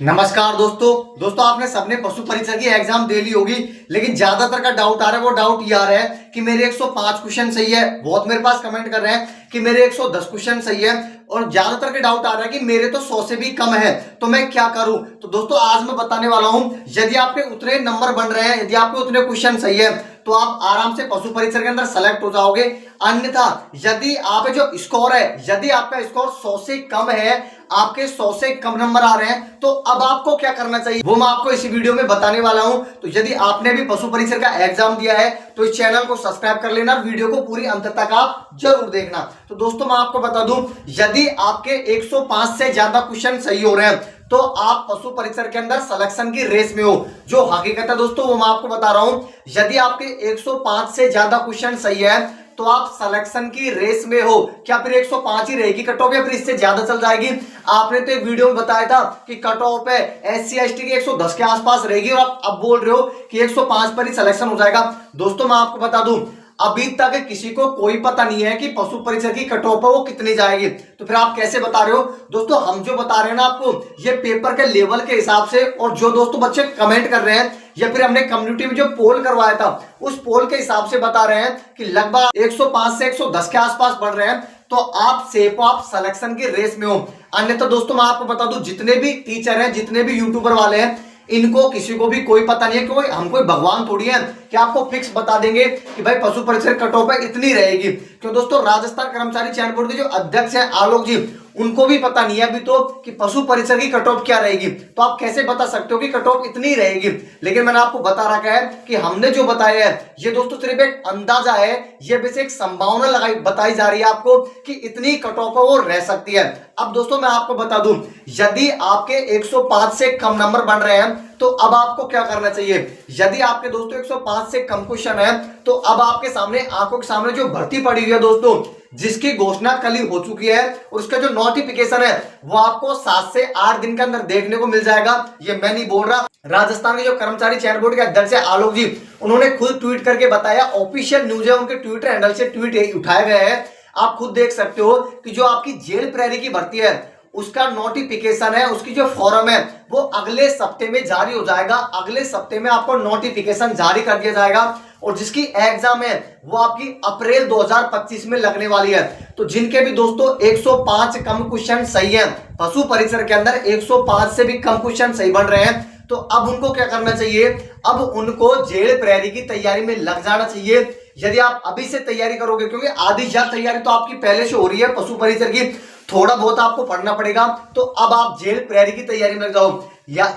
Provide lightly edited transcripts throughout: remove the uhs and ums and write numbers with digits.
नमस्कार दोस्तों आपने सबने पशु परीक्षा की एग्जाम दे ली होगी, लेकिन ज्यादातर का डाउट आ रहा है। वो डाउट ये आ रहा है कि मेरे 105 क्वेश्चन सही है। बहुत मेरे पास कमेंट कर रहे हैं कि मेरे 110 क्वेश्चन सही है, और ज्यादातर के डाउट आ रहा है कि मेरे तो 100 से भी कम है, तो मैं क्या करूं। तो दोस्तों आज मैं बताने वाला हूं, यदि आपके उतने नंबर बन रहे हैं, यदि आपके उतने क्वेश्चन सही है, तो आप आराम से पशु परीक्षा के अंदर सेलेक्ट हो जाओगे। अन्यथा यदि आप जो स्कोर है, यदि आपका स्कोर 100 से कम है, आपके 100 से कम नंबर आ रहे हैं, तो अब आपको क्या करना चाहिए वो मैं आपको इसी वीडियो में बताने वाला हूं। तो यदि आपने भी पशु परीक्षा का एग्जाम दिया है तो इस चैनल को सब्सक्राइब कर लेना, वीडियो को पूरी अंत तक आप जरूर देखना। तो दोस्तों मैं आपको बता दूं, यदि आपके 105 से ज्यादा क्वेश्चन सही हो रहे हैं तो आप पशु परीक्षा के अंदर सिलेक्शन की रेस में हो। जो हकीकत है दोस्तों वो मैं आपको बता रहा हूं, यदि आपके 105 से ज्यादा क्वेश्चन सही है तो आप सिलेक्शन की रेस में हो। क्या फिर 105 ही रहेगी कट ऑफ, या फिर इससे ज्यादा चल जाएगी? आपने तो एक वीडियो में बताया था कि कट ऑफ है SC ST की 110 के आसपास रहेगी, और आप अब बोल रहे हो कि 105 पर ही सिलेक्शन हो जाएगा। दोस्तों मैं आपको बता दूं, अभी तक किसी को कोई पता नहीं है कि पशु परीक्षा की कट ऑफ है वो कितनी जाएगी, तो फिर आप कैसे बता रहे हो? दोस्तों हम जो बता रहे हैं ना आपको, ये पेपर के लेवल के हिसाब से, और जो दोस्तों बच्चे कमेंट कर रहे हैं या फिर हमने कम्युनिटी में जो पोल करवाया था उस पोल के हिसाब से बता रहे हैं कि लगभग 105 से 110 के आसपास बढ़ रहे हैं, तो आप सेफ हो, आप सिलेक्शन की रेस में हो। अन्यथा दोस्तों मैं आपको बता दूं, जितने भी टीचर हैं, जितने भी यूट्यूबर वाले हैं, इनको किसी को भी कोई पता नहीं है। क्योंकि हम कोई भगवान थोड़ी है कि आपको फिक्स बता देंगे कि भाई पशु परीक्षा कट ऑफ है इतनी रहेगी। क्यों दोस्तों, राजस्थान कर्मचारी चयन बोर्ड के जो अध्यक्ष हैं आलोक जी, उनको भी पता नहीं है अभी तो कि पशु परीक्षा की कट ऑफ क्या रहेगी। तो आप कैसे बता सकते हो कि कट ऑफ इतनी रहेगी? लेकिन मैंने आपको बता रखा है कि हमने जो बताया है ये दोस्तों सिर्फ एक अंदाजा है, ये वैसे एक संभावना लगाई बताई जा रही है आपको कि इतनी कट ऑफ वो रह सकती है। अब दोस्तों मैं आपको बता दूं, यदि आपके 105 से कम नंबर बन रहे हैं तो अब आपको क्या करना चाहिए। यदि आपके दोस्तों 105 से कम क्वेश्चन है तो अब आपके सामने, आंखों के सामने जो भर्ती पड़ी हुई है दोस्तों, जिसकी घोषणा कल ही हो चुकी है, और उसका जो नोटिफिकेशन है वो आपको 7 से 8 दिन के अंदर देखने को मिल जाएगा। ये मैं नहीं बोल रहा, राजस्थान के जो कर्मचारी चयन बोर्ड के अध्यक्ष है आलोक जी, उन्होंने खुद ट्वीट करके बताया। ऑफिशियल न्यूज है, उनके ट्विटर हैंडल से ट्वीट उठाए गए हैं। आप खुद देख सकते हो कि जो आपकी जेल प्रहरी की भर्ती है उसका नोटिफिकेशन है, उसकी जो फॉर्म है वो अगले सप्ते में जारी हो जाएगा। अगले सप्ते में आपको नोटिफिकेशन जारी कर दिया जाएगा, और जिसकी एग्जाम है वो आपकी अप्रैल 2025 में लगने वाली है। तो जिनके भी दोस्तों 105 कम क्वेश्चन सही है, पशु परीक्षा के अंदर 105 से भी कम क्वेश्चन सही बन रहे हैं, तो अब उनको क्या करना चाहिए? अब उनको जेल प्रहरी की तैयारी में लग जाना चाहिए। यदि आप अभी से तैयारी करोगे, क्योंकि आधी ज्यादा तैयारी तो आपकी पहले से हो रही है पशु परीक्षा की, थोड़ा बहुत आपको पढ़ना पड़ेगा, तो अब आप जेल प्रहरी की तैयारी में लग जाओ। या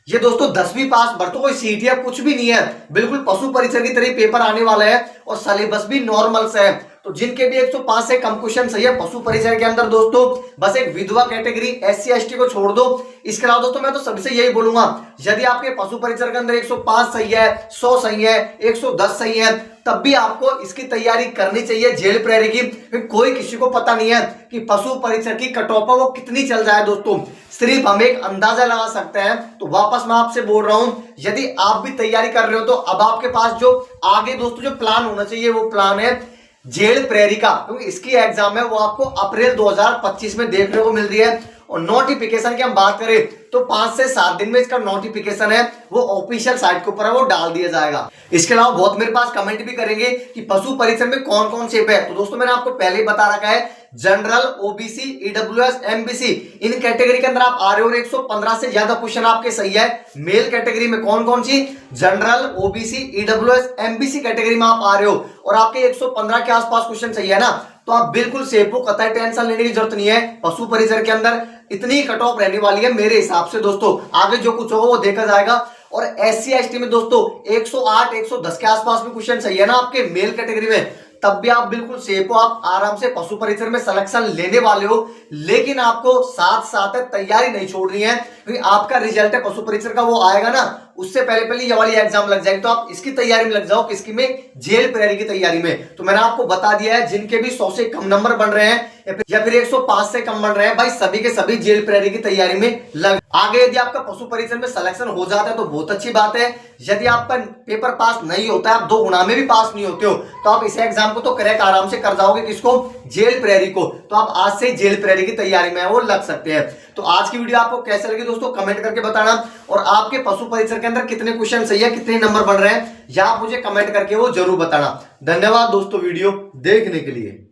ये दोस्तों 10वीं पास भर तो कोई सीट या कुछ भी नहीं है, बिल्कुल पशु परीक्षा की तरह पेपर आने वाला है, और सिलेबस भी नॉर्मल से है। तो जिनके भी 105 से कम क्वेश्चन सही है पशु परीक्षा के अंदर दोस्तों, बस एक विधवा कैटेगरी SC ST को छोड़ दो। इसके अलावा दोस्तों मैं तो सबसे यही बोलूंगा, यदि आपके पशु परीक्षा के अंदर 105 सही है, 100 सही है, 110 सही है, तब भी आपको इसकी तैयारी करनी चाहिए जेल प्रहरी की। कोई किसी को पता नहीं है कि पशु परीक्षा की कट ऑफ वो कितनी चल जाए दोस्तों, सिर्फ हम एक अंदाजा लगा सकते हैं। तो वापस मैं आपसे बोल रहा हूं, यदि आप भी तैयारी कर रहे हो तो अब आपके पास जो आगे दोस्तों जो प्लान होना चाहिए वो प्लान है जेल प्रहरी का, क्योंकि इसकी एग्जाम है वो आपको अप्रैल 2025 में देखने को मिल रही है। और नोटिफिकेशन की हम बात करें तो 5 से 7 दिन में इसका नोटिफिकेशन है वो ऑफिशियल साइट के ऊपर है वो डाल दिया जाएगा। इसके अलावा बहुत मेरे पास कमेंट भी करेंगे कि पशु परीक्षा में कौन कौन से है। तो दोस्तों मैंने आपको पहले ही बता रखा है, जनरल, OBC, EWS, MBC, इन कैटेगरी के अंदर आप आ रहे हो, 115 से ज्यादा क्वेश्चन आपके सही है। मेल कैटेगरी में कौन कौन सी? General, OBC, EWS, MBC category में आप आ रहे हो, और आपके 115 के आसपास क्वेश्चन सही है ना, तो आप बिल्कुल सेफ हो, कतई टेंशन लेने की जरूरत नहीं है। पशु परीक्षा के अंदर इतनी कट ऑफ रहने वाली है मेरे हिसाब से दोस्तों, आगे जो कुछ होगा वो देखा जाएगा। और SC ST में दोस्तों 108 110 के आसपास में क्वेश्चन सही है ना आपके मेल कैटेगरी में, तब भी आप बिल्कुल सेफ हो, आप आराम से पशु परीक्षा में सिलेक्शन लेने वाले हो। लेकिन आपको साथ साथ तैयारी नहीं छोड़नी है, क्योंकि आपका रिजल्ट है पशु परीक्षा का वो आएगा ना, उससे पहले पहले ये वाली एग्जाम लग जाएगी, तो आप इसकी तैयारी में लग जाओ, किसकी में, जेल प्रेरी की तैयारी में। तो मैंने आपको बता दिया है, जिनके भी 100 से कम नंबर बन रहे हैं या फिर 105 से कम बन रहे हैं, भाई सभी के सभी जेल प्रेरी की तैयारी में लग। आगे यदि आपका पशु परिचर में सिलेक्शन हो जाता है तो बहुत अच्छी बात है। यदि आपका पेपर पास नहीं होता है, आप 2 गुना में भी पास नहीं होते हो, तो आप इस एग्जाम को तो क्रैक आराम से कर जाओगे, किसको, जेल प्रेरी को। तो आप आज से जेल प्रेरी की तैयारी में वो लग सकते हैं। तो आज की वीडियो आपको कैसे लगी दोस्तों, कमेंट करके बताना। और आपके पशु परिचर के अंदर कितने क्वेश्चन सही है, कितने नंबर बन रहे हैं, या आप मुझे कमेंट करके वो जरूर बताना। धन्यवाद दोस्तों वीडियो देखने के लिए।